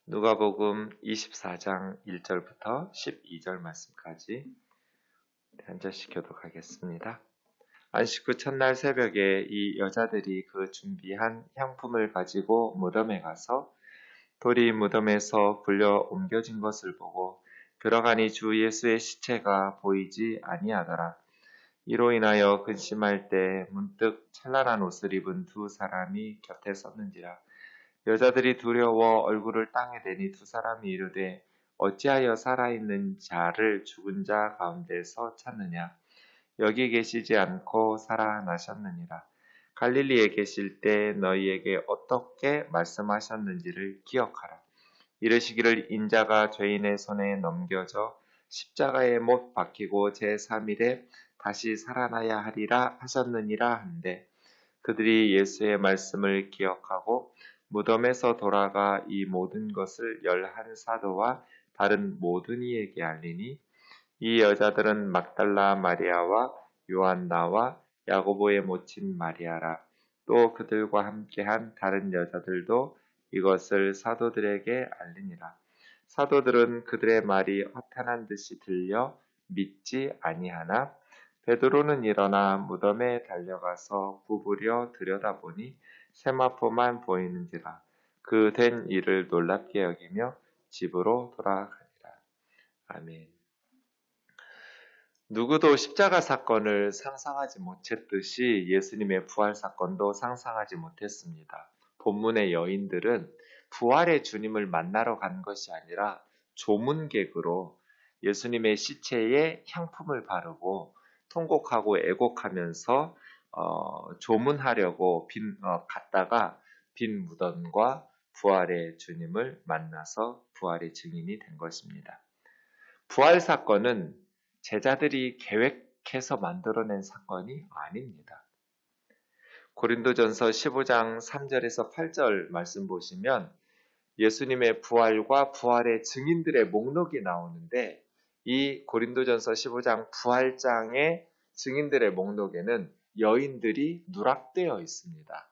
누가복음 24장 1절부터 12절 말씀까지 한 절씩 교독하겠습니다. 안식 후 첫날 새벽에 이 여자들이 그 준비한 향품을 가지고 무덤에 가서 돌이 무덤에서 굴려 옮겨진 것을 보고 들어가니 주 예수의 시체가 보이지 아니하더라. 이로 인하여 근심할 때 문득 찬란한 옷을 입은 두 사람이 곁에 섰는지라. 여자들이 두려워 얼굴을 땅에 대니 두 사람이 이르되 어찌하여 살아있는 자를 죽은 자 가운데서 찾느냐. 여기 계시지 않고 살아나셨느니라. 갈릴리에 계실 때 너희에게 어떻게 말씀하셨는지를 기억하라. 이르시기를 인자가 죄인의 손에 넘겨져 십자가에 못 박히고 제3일에 다시 살아나야 하리라 하셨느니라 한데 그들이 예수의 말씀을 기억하고 무덤에서 돌아가 이 모든 것을 11사도와 다른 모든 이에게 알리니 이 여자들은 막달라 마리아와 요한나와 야고보의 모친 마리아라. 또 그들과 함께한 다른 여자들도 이것을 사도들에게 알리니라. 사도들은 그들의 말이 허탄한 듯이 들려 믿지 아니하나 베드로는 일어나 무덤에 달려가서 구부려 들여다보니 세마포만 보이는지라. 그 된 일을 놀랍게 여기며 집으로 돌아가니라. 아멘. 누구도 십자가 사건을 상상하지 못했듯이 예수님의 부활 사건도 상상하지 못했습니다. 본문의 여인들은 부활의 주님을 만나러 간 것이 아니라 조문객으로 예수님의 시체에 향품을 바르고 통곡하고 애곡하면서 조문하려고 갔다가 빈 무덤과 부활의 주님을 만나서 부활의 증인이 된 것입니다. 부활 사건은 제자들이 계획해서 만들어낸 사건이 아닙니다. 고린도전서 15장 3절에서 8절 말씀 보시면 예수님의 부활과 부활의 증인들의 목록이 나오는데 이 고린도전서 15장 부활장의 증인들의 목록에는 여인들이 누락되어 있습니다.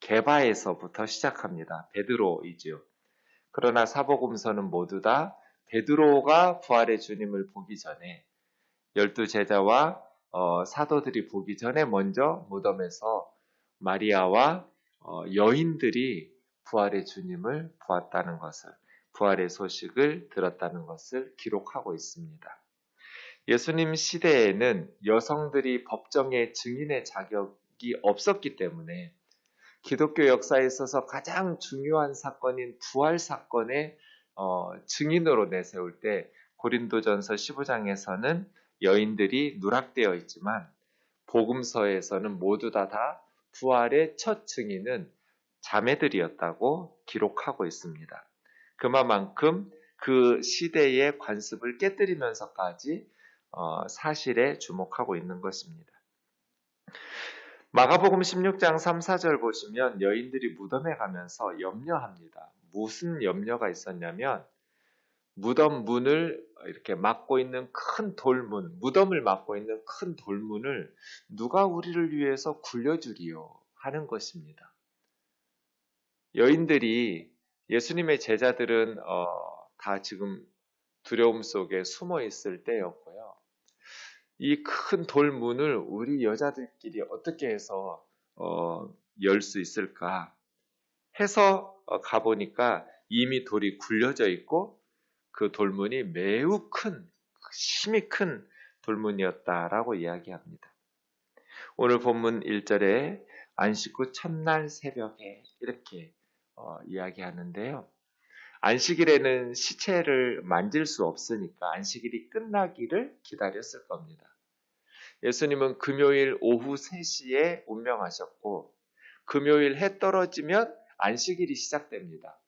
게바에서부터 시작합니다. 베드로이지요. 그러나 사복음서는 모두 다 베드로가 부활의 주님을 보기 전에 12제자와 사도들이 보기 전에 먼저 무덤에서 마리아와 여인들이 부활의 주님을 보았다는 것을, 부활의 소식을 들었다는 것을 기록하고 있습니다. 예수님 시대에는 여성들이 법정의 증인의 자격이 없었기 때문에 기독교 역사에 있어서 가장 중요한 사건인 부활 사건의 증인으로 내세울 때 고린도전서 15장에서는 여인들이 누락되어 있지만 복음서에서는 모두 다 부활의 첫 증인은 자매들이었다고 기록하고 있습니다. 그만큼 그 시대의 관습을 깨뜨리면서까지 사실에 주목하고 있는 것입니다. 마가복음 16장 3, 4절 보시면 여인들이 무덤에 가면서 염려합니다. 무슨 염려가 있었냐면 무덤 문을 이렇게 막고 있는 큰 돌문, 무덤을 막고 있는 큰 돌문을 누가 우리를 위해서 굴려주리요 하는 것입니다. 여인들이 예수님의 제자들은 다 지금 두려움 속에 숨어 있을 때였고요. 이 큰 돌문을 우리 여자들끼리 어떻게 해서 열 수 있을까 해서 가보니까 이미 돌이 굴려져 있고 그 돌문이 매우 힘이 큰 돌문이었다라고 이야기합니다. 오늘 본문 1절에 안식 후 첫날 새벽에 이렇게 이야기하는데요. 안식일에는 시체를 만질 수 없으니까 안식일이 끝나기를 기다렸을 겁니다. 예수님은 금요일 오후 3시에 운명하셨고 금요일 해 떨어지면 안식일이 시작됩니다.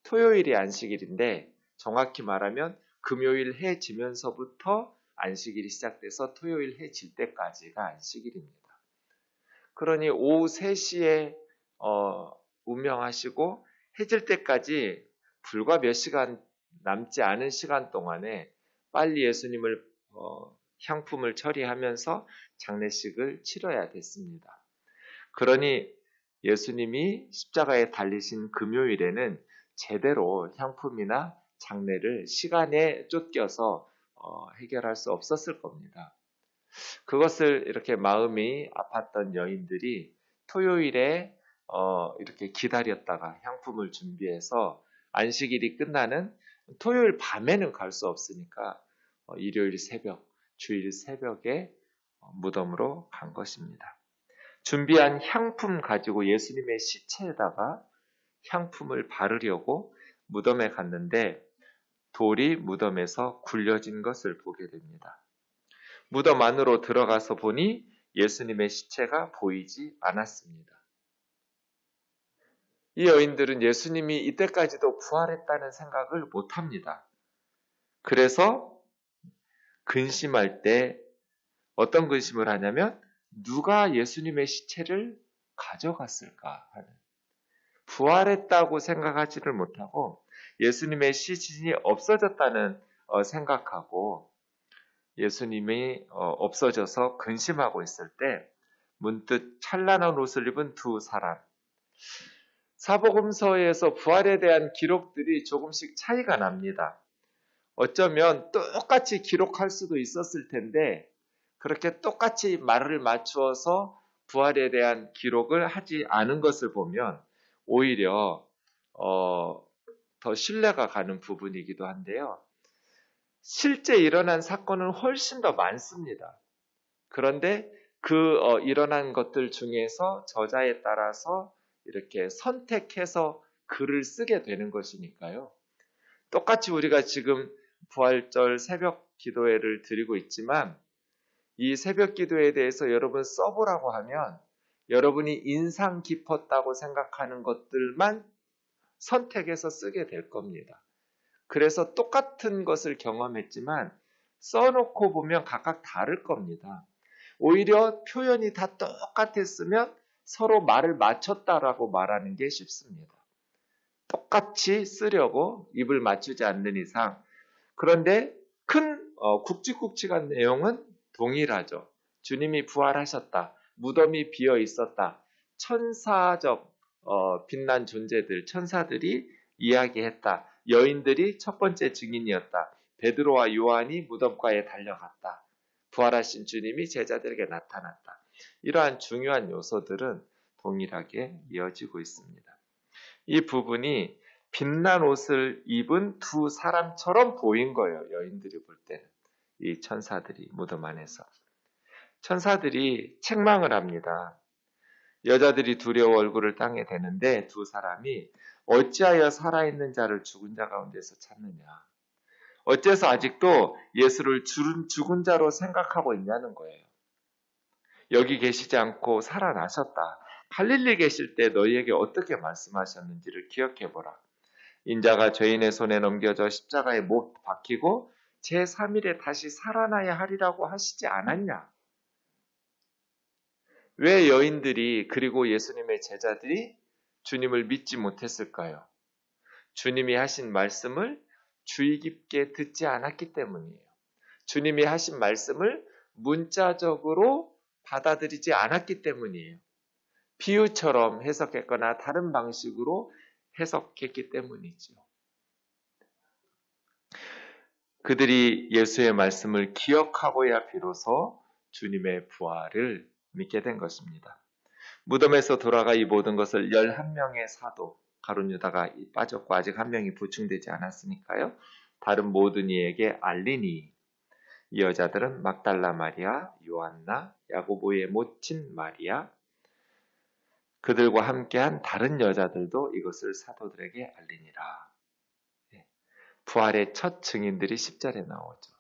토요일이 안식일인데 정확히 말하면 금요일 해 지면서부터 안식일이 시작돼서 토요일 해 질 때까지가 안식일입니다. 그러니 오후 3시에 운명하시고 해질 때까지 불과 몇 시간 남지 않은 시간 동안에 빨리 예수님을 향품을 처리하면서 장례식을 치러야 됐습니다. 그러니 예수님이 십자가에 달리신 금요일에는 제대로 향품이나 장례를 시간에 쫓겨서 해결할 수 없었을 겁니다. 그것을 이렇게 마음이 아팠던 여인들이 토요일에 이렇게 기다렸다가 향품을 준비해서 안식일이 끝나는 토요일 밤에는 갈 수 없으니까 일요일 새벽, 주일 새벽에 무덤으로 간 것입니다. 준비한 향품 가지고 예수님의 시체에다가 향품을 바르려고 무덤에 갔는데 돌이 무덤에서 굴려진 것을 보게 됩니다. 무덤 안으로 들어가서 보니 예수님의 시체가 보이지 않았습니다. 이 여인들은 예수님이 이때까지도 부활했다는 생각을 못합니다. 그래서 근심할 때 어떤 근심을 하냐면 누가 예수님의 시체를 가져갔을까 하는, 부활했다고 생각하지를 못하고 예수님의 시신이 없어졌다는 생각하고 예수님이 없어져서 근심하고 있을 때 문득 찬란한 옷을 입은 두 사람, 사복음서에서 부활에 대한 기록들이 조금씩 차이가 납니다. 어쩌면 똑같이 기록할 수도 있었을 텐데 그렇게 똑같이 말을 맞추어서 부활에 대한 기록을 하지 않은 것을 보면 오히려 더 신뢰가 가는 부분이기도 한데요. 실제 일어난 사건은 훨씬 더 많습니다. 그런데 일어난 것들 중에서 저자에 따라서 이렇게 선택해서 글을 쓰게 되는 것이니까요. 똑같이 우리가 지금 부활절 새벽 기도회를 드리고 있지만 이 새벽 기도에 대해서 여러분 써보라고 하면 여러분이 인상 깊었다고 생각하는 것들만 선택해서 쓰게 될 겁니다. 그래서 똑같은 것을 경험했지만 써놓고 보면 각각 다를 겁니다. 오히려 표현이 다 똑같았으면 서로 말을 맞췄다라고 말하는 게 쉽습니다. 똑같이 쓰려고 입을 맞추지 않는 이상. 그런데 큰 굵직굵직한 내용은 동일하죠. 주님이 부활하셨다. 무덤이 비어 있었다. 천사적 빛난 존재들, 천사들이 이야기했다. 여인들이 첫 번째 증인이었다. 베드로와 요한이 무덤가에 달려갔다. 부활하신 주님이 제자들에게 나타났다. 이러한 중요한 요소들은 동일하게 이어지고 있습니다. 이 부분이 빛난 옷을 입은 두 사람처럼 보인 거예요. 여인들이 볼 때는. 이 천사들이 무덤 안에서. 천사들이 책망을 합니다. 여자들이 두려워 얼굴을 땅에 대는데 두 사람이 어찌하여 살아있는 자를 죽은 자 가운데서 찾느냐. 어째서 아직도 예수를 죽은 자로 생각하고 있냐는 거예요. 여기 계시지 않고 살아나셨다. 갈릴리 계실 때 너희에게 어떻게 말씀하셨는지를 기억해보라. 인자가 죄인의 손에 넘겨져 십자가에 못 박히고 제3일에 다시 살아나야 하리라고 하시지 않았냐? 왜 여인들이 그리고 예수님의 제자들이 주님을 믿지 못했을까요? 주님이 하신 말씀을 주의 깊게 듣지 않았기 때문이에요. 주님이 하신 말씀을 문자적으로 받아들이지 않았기 때문이에요. 비유처럼 해석했거나 다른 방식으로 해석했기 때문이죠. 그들이 예수의 말씀을 기억하고야 비로소 주님의 부활을 믿게 된 것입니다. 무덤에서 돌아가 이 모든 것을 11명의 사도, 가룟 유다가 빠졌고 아직 한 명이 보충되지 않았으니까요. 다른 모든 이에게 알리니 이 여자들은 막달라 마리아, 요한나, 야고보의 모친 마리아, 그들과 함께한 다른 여자들도 이것을 사도들에게 알리니라. 부활의 첫 증인들이 10절에 나오죠.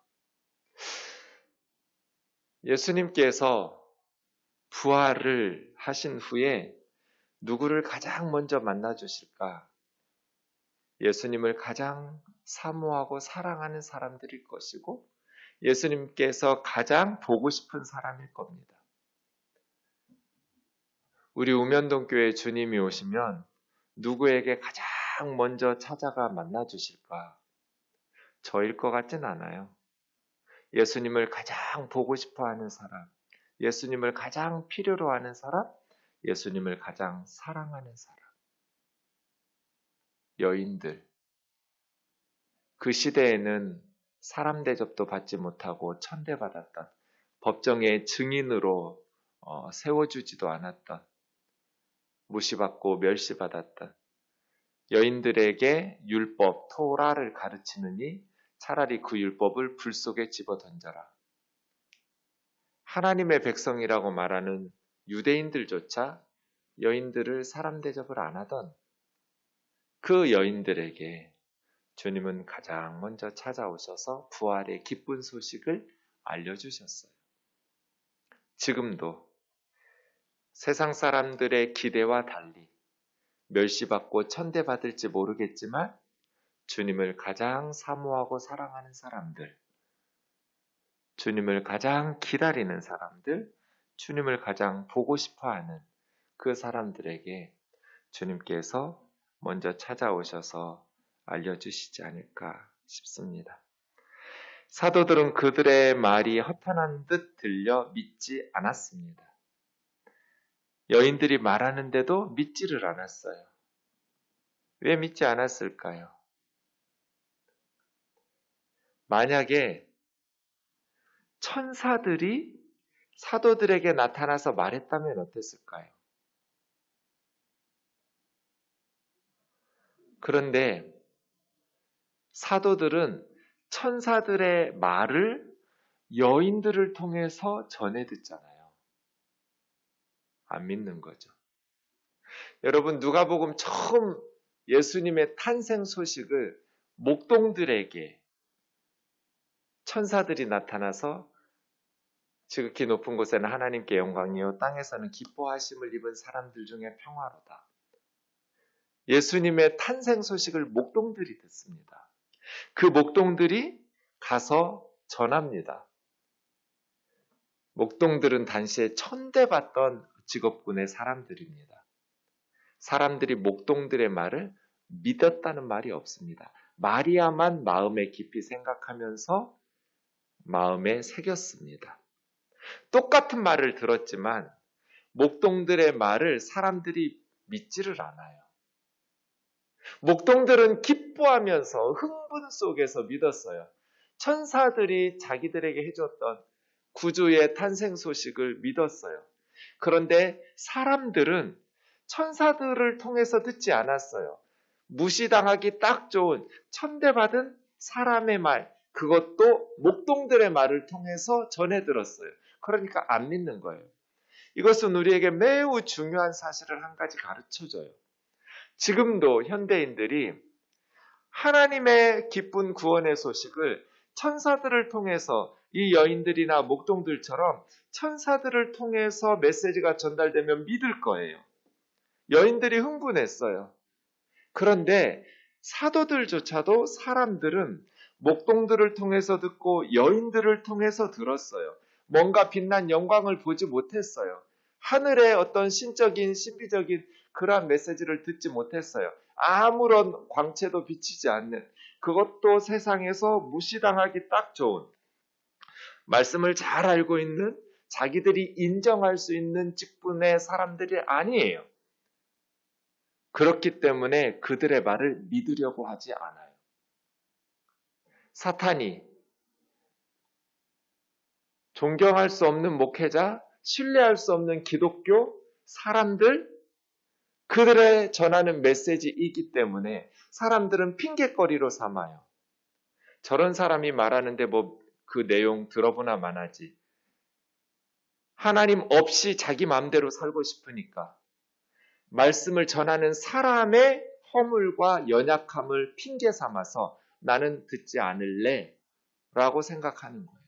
예수님께서 부활을 하신 후에 누구를 가장 먼저 만나 주실까? 예수님을 가장 사모하고 사랑하는 사람들일 것이고 예수님께서 가장 보고 싶은 사람일 겁니다. 우리 우면동교회 주님이 오시면 누구에게 가장 먼저 찾아가 만나 주실까? 저일 것 같진 않아요. 예수님을 가장 보고 싶어 하는 사람, 예수님을 가장 필요로 하는 사람, 예수님을 가장 사랑하는 사람. 여인들, 그 시대에는 사람 대접도 받지 못하고 천대받았던, 법정의 증인으로 세워주지도 않았던, 무시받고 멸시받았던 여인들에게 율법, 토라를 가르치느니 차라리 그 율법을 불 속에 집어던져라. 하나님의 백성이라고 말하는 유대인들조차 여인들을 사람 대접을 안 하던 그 여인들에게 주님은 가장 먼저 찾아오셔서 부활의 기쁜 소식을 알려주셨어요. 지금도 세상 사람들의 기대와 달리 멸시받고 천대받을지 모르겠지만 주님을 가장 사모하고 사랑하는 사람들, 주님을 가장 기다리는 사람들, 주님을 가장 보고 싶어하는 그 사람들에게 주님께서 먼저 찾아오셔서 알려주시지 않을까 싶습니다. 사도들은 그들의 말이 허탄한 듯 들려 믿지 않았습니다. 여인들이 말하는데도 믿지를 않았어요. 왜 믿지 않았을까요? 만약에 천사들이 사도들에게 나타나서 말했다면 어땠을까요? 그런데 사도들은 천사들의 말을 여인들을 통해서 전해 듣잖아요. 안 믿는 거죠. 여러분, 누가복음 처음 예수님의 탄생 소식을 목동들에게 천사들이 나타나서 지극히 높은 곳에는 하나님께 영광이요 땅에서는 기뻐하심을 입은 사람들 중에 평화로다. 예수님의 탄생 소식을 목동들이 듣습니다. 그 목동들이 가서 전합니다. 목동들은 당시에 천대받던 직업군의 사람들입니다. 사람들이 목동들의 말을 믿었다는 말이 없습니다. 마리아만 마음에 깊이 생각하면서 마음에 새겼습니다. 똑같은 말을 들었지만 목동들의 말을 사람들이 믿지를 않아요. 목동들은 기뻐하면서 흥분 속에서 믿었어요. 천사들이 자기들에게 해줬던 구주의 탄생 소식을 믿었어요. 그런데 사람들은 천사들을 통해서 듣지 않았어요. 무시당하기 딱 좋은 천대받은 사람의 말, 그것도 목동들의 말을 통해서 전해 들었어요. 그러니까 안 믿는 거예요. 이것은 우리에게 매우 중요한 사실을 한 가지 가르쳐줘요. 지금도 현대인들이 하나님의 기쁜 구원의 소식을 천사들을 통해서 이 여인들이나 목동들처럼 천사들을 통해서 메시지가 전달되면 믿을 거예요. 여인들이 흥분했어요. 그런데 사도들조차도 사람들은 목동들을 통해서 듣고 여인들을 통해서 들었어요. 뭔가 빛난 영광을 보지 못했어요. 하늘의 어떤 신적인 신비적인 그러한 메시지를 듣지 못했어요. 아무런 광채도 비치지 않는, 그것도 세상에서 무시당하기 딱 좋은, 말씀을 잘 알고 있는, 자기들이 인정할 수 있는 직분의 사람들이 아니에요. 그렇기 때문에 그들의 말을 믿으려고 하지 않아요. 사탄이 존경할 수 없는 목회자, 신뢰할 수 없는 기독교 사람들, 그들의 전하는 메시지이기 때문에 사람들은 핑계거리로 삼아요. 저런 사람이 말하는데 그 내용 들어보나 마나지. 하나님 없이 자기 마음대로 살고 싶으니까 말씀을 전하는 사람의 허물과 연약함을 핑계 삼아서 나는 듣지 않을래 라고 생각하는 거예요.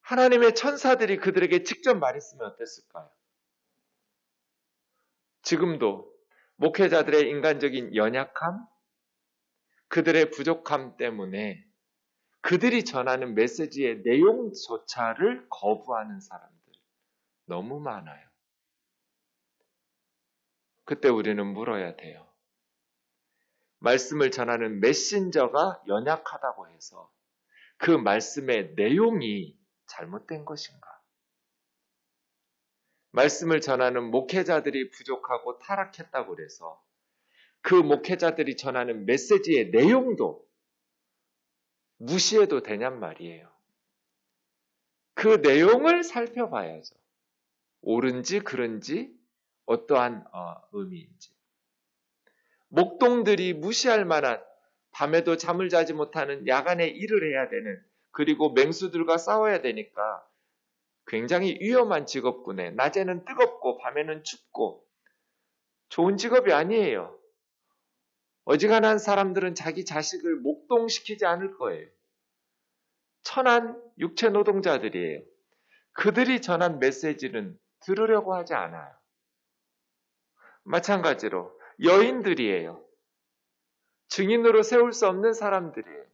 하나님의 천사들이 그들에게 직접 말했으면 어땠을까요? 지금도 목회자들의 인간적인 연약함, 그들의 부족함 때문에 그들이 전하는 메시지의 내용조차를 거부하는 사람들 너무 많아요. 그때 우리는 물어야 돼요. 말씀을 전하는 메신저가 연약하다고 해서 그 말씀의 내용이 잘못된 것인가? 말씀을 전하는 목회자들이 부족하고 타락했다고 그래서 그 목회자들이 전하는 메시지의 내용도 무시해도 되냔 말이에요. 그 내용을 살펴봐야죠. 옳은지 그른지 어떠한 의미인지. 목동들이 무시할 만한 밤에도 잠을 자지 못하는 야간에 일을 해야 되는 그리고 맹수들과 싸워야 되니까 굉장히 위험한 직업군에 낮에는 뜨겁고 밤에는 춥고 좋은 직업이 아니에요. 어지간한 사람들은 자기 자식을 목동시키지 않을 거예요. 천한 육체 노동자들이에요. 그들이 전한 메시지는 들으려고 하지 않아요. 마찬가지로 여인들이에요. 증인으로 세울 수 없는 사람들이에요.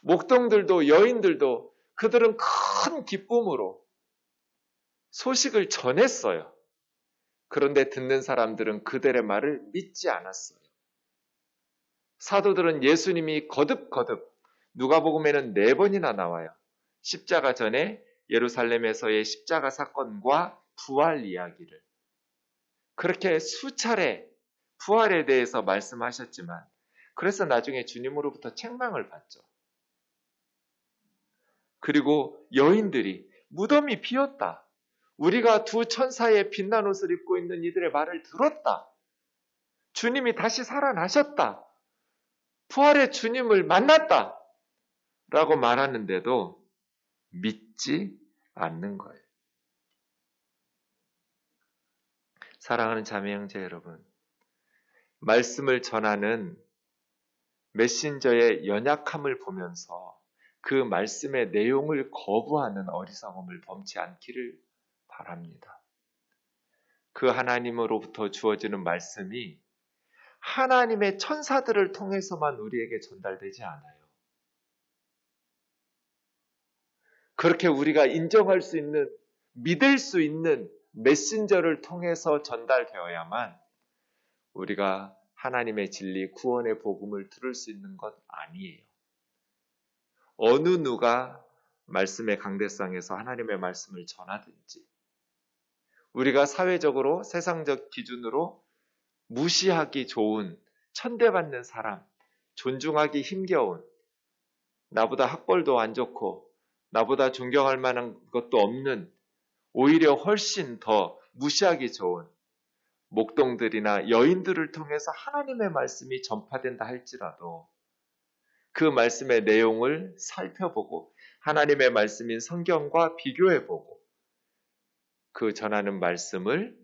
목동들도 여인들도 그들은 큰 기쁨으로 소식을 전했어요. 그런데 듣는 사람들은 그들의 말을 믿지 않았어요. 사도들은 예수님이 거듭거듭 누가복음에는 4번이나 나와요. 십자가 전에 예루살렘에서의 십자가 사건과 부활 이야기를 그렇게 수차례 부활에 대해서 말씀하셨지만 그래서 나중에 주님으로부터 책망을 받죠. 그리고 여인들이 무덤이 비었다. 우리가 두 천사의 빛난 옷을 입고 있는 이들의 말을 들었다. 주님이 다시 살아나셨다. 부활의 주님을 만났다. 라고 말하는데도 믿지 않는 거예요. 사랑하는 자매 형제 여러분, 말씀을 전하는 메신저의 연약함을 보면서 그 말씀의 내용을 거부하는 어리석음을 범치 않기를 바랍니다. 그 하나님으로부터 주어지는 말씀이 하나님의 천사들을 통해서만 우리에게 전달되지 않아요. 그렇게 우리가 인정할 수 있는, 믿을 수 있는 메신저를 통해서 전달되어야만 우리가 하나님의 진리, 구원의 복음을 들을 수 있는 것 아니에요. 어느 누가 말씀의 강대상에서 하나님의 말씀을 전하든지 우리가 사회적으로 세상적 기준으로 무시하기 좋은 천대받는 사람, 존중하기 힘겨운 나보다 학벌도 안 좋고 나보다 존경할 만한 것도 없는 오히려 훨씬 더 무시하기 좋은 목동들이나 여인들을 통해서 하나님의 말씀이 전파된다 할지라도 그 말씀의 내용을 살펴보고 하나님의 말씀인 성경과 비교해보고 그 전하는 말씀을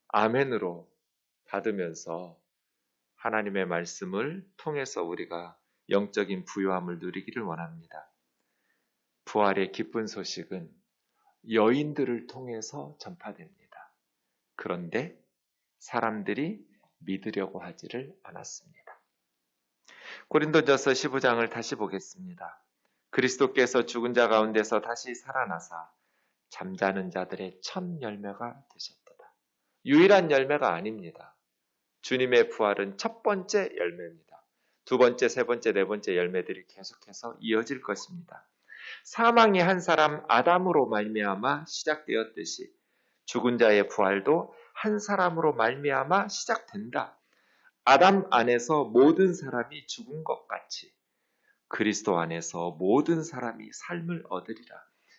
아멘으로 받으면서 하나님의 말씀을 통해서 우리가 영적인 부요함을 누리기를 원합니다. 부활의 기쁜 소식은 여인들을 통해서 전파됩니다. 그런데 사람들이 믿으려고 하지를 않았습니다. 고린도전서 15장을 다시 보겠습니다. 그리스도께서 죽은 자 가운데서 다시 살아나사 잠자는 자들의 첫 열매가 되셨도다. 유일한 열매가 아닙니다. 주님의 부활은 첫 번째 열매입니다. 두 번째, 세 번째, 네 번째 열매들이 계속해서 이어질 것입니다. 사망이 한 사람 아담으로 말미암아 시작되었듯이 죽은 자의 부활도 한 사람으로 말미암아 시작된다. 아담 안에서 모든 사람이 죽은 것 같이 그리스도 안에서 모든 사람이 삶을 얻으리라.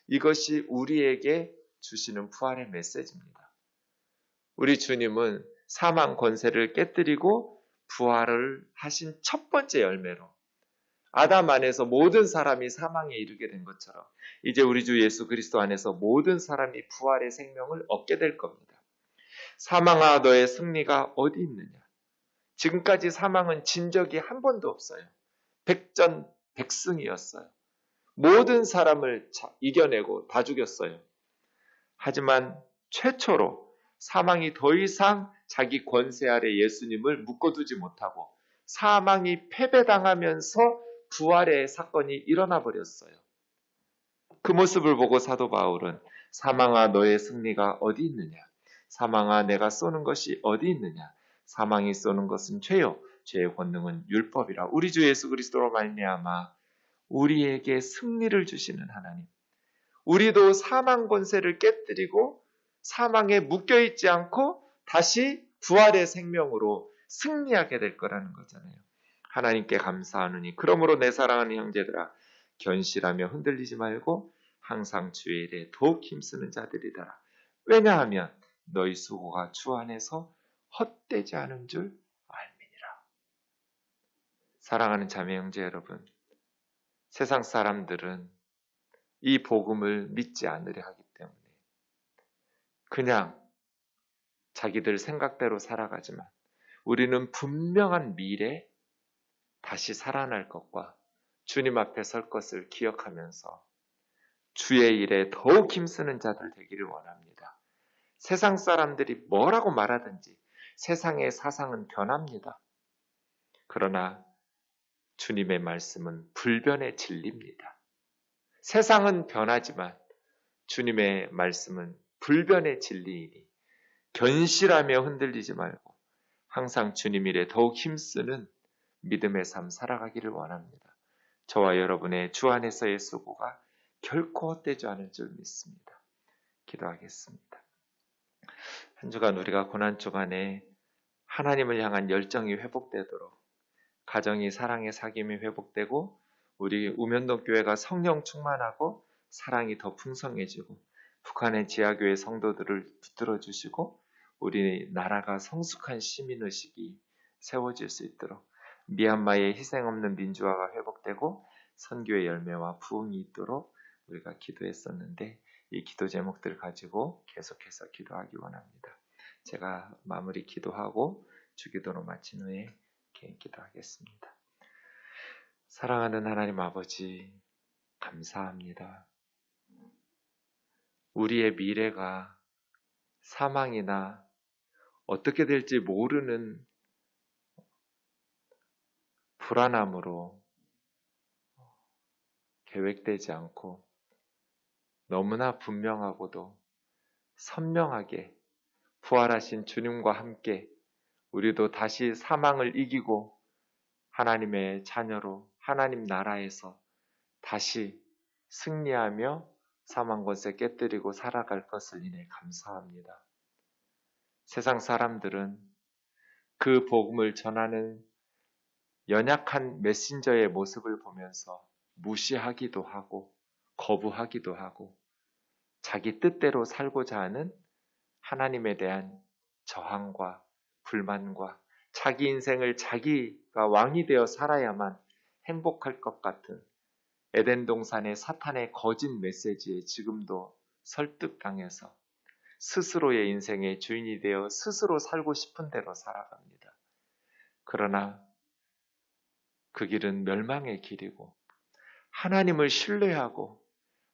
이것이 우리에게 주시는 부활의 메시지입니다. 우리 주님은 사망 권세를 깨뜨리고 부활을 하신 첫 번째 열매로 아담 안에서 모든 사람이 사망에 이르게 된 것처럼 이제 우리 주 예수 그리스도 안에서 모든 사람이 부활의 생명을 얻게 될 겁니다. 사망아 너의 승리가 어디 있느냐? 지금까지 사망은 진 적이 한 번도 없어요. 백전백승이었어요. 모든 사람을 이겨내고 다 죽였어요. 하지만 최초로 사망이 더 이상 자기 권세 아래 예수님을 묶어두지 못하고 사망이 패배당하면서 부활의 사건이 일어나 버렸어요. 그 모습을 보고 사도 바울은 사망아 너의 승리가 어디 있느냐? 사망아 내가 쏘는 것이 어디 있느냐? 사망이 쏘는 것은 죄요. 죄의 권능은 율법이라. 우리 주 예수 그리스도로 말미암아 우리에게 승리를 주시는 하나님. 우리도 사망 권세를 깨뜨리고 사망에 묶여있지 않고 다시 부활의 생명으로 승리하게 될 거라는 거잖아요. 하나님께 감사하노니 그러므로 내 사랑하는 형제들아 견실하며 흔들리지 말고 항상 주의 일에 더욱 힘쓰는 자들이다. 왜냐하면 너희 수고가 주 안에서 헛되지 않은 줄 알미니라. 사랑하는 자매 형제 여러분, 세상 사람들은 이 복음을 믿지 않으려 하기 때문에 그냥 자기들 생각대로 살아가지만 우리는 분명한 미래 다시 살아날 것과 주님 앞에 설 것을 기억하면서 주의 일에 더욱 힘쓰는 자들 되기를 원합니다. 세상 사람들이 뭐라고 말하든지 세상의 사상은 변합니다. 그러나 주님의 말씀은 불변의 진리입니다. 세상은 변하지만 주님의 말씀은 불변의 진리이니 견실하며 흔들리지 말고 항상 주님 일에 더욱 힘쓰는 믿음의 삶 살아가기를 원합니다. 저와 여러분의 주 안에서의 수고가 결코 헛되지 않을 줄 믿습니다. 기도하겠습니다. 한 주간 우리가 고난 주간에 하나님을 향한 열정이 회복되도록 가정이 사랑의 사귐이 회복되고 우리 우면동 교회가 성령 충만하고 사랑이 더 풍성해지고 북한의 지하교회 성도들을 붙들어 주시고 우리 나라가 성숙한 시민의식이 세워질 수 있도록 미얀마의 희생 없는 민주화가 회복되고 선교의 열매와 부흥이 있도록 우리가 기도했었는데 이 기도 제목들을 가지고 계속해서 기도하기 원합니다. 제가 마무리 기도하고 주기도로 마친 후에 개인 기도하겠습니다. 사랑하는 하나님 아버지, 감사합니다. 우리의 미래가 사망이나 어떻게 될지 모르는 불안함으로 계획되지 않고 너무나 분명하고도 선명하게 부활하신 주님과 함께 우리도 다시 사망을 이기고 하나님의 자녀로 하나님 나라에서 다시 승리하며 사망 권세 깨뜨리고 살아갈 것을 인해 감사합니다. 세상 사람들은 그 복음을 전하는 연약한 메신저의 모습을 보면서 무시하기도 하고 거부하기도 하고 자기 뜻대로 살고자 하는 하나님에 대한 저항과 불만과 자기 인생을 자기가 왕이 되어 살아야만 행복할 것 같은 에덴 동산의 사탄의 거짓 메시지에 지금도 설득당해서 스스로의 인생의 주인이 되어 스스로 살고 싶은 대로 살아갑니다. 그러나 그 길은 멸망의 길이고 하나님을 신뢰하고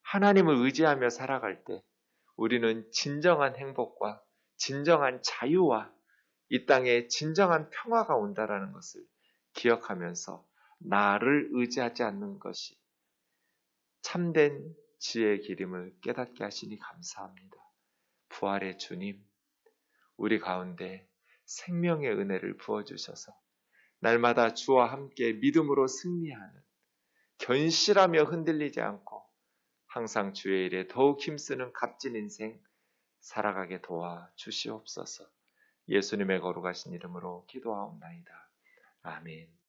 하나님을 의지하며 살아갈 때 우리는 진정한 행복과 진정한 자유와 이 땅에 진정한 평화가 온다라는 것을 기억하면서 나를 의지하지 않는 것이 참된 지혜의 길임을 깨닫게 하시니 감사합니다. 부활의 주님, 우리 가운데 생명의 은혜를 부어주셔서 날마다 주와 함께 믿음으로 승리하는 견실하며 흔들리지 않고 항상 주의 일에 더욱 힘쓰는 값진 인생 살아가게 도와 주시옵소서. 예수님의 거룩하신 이름으로 기도하옵나이다. 아멘.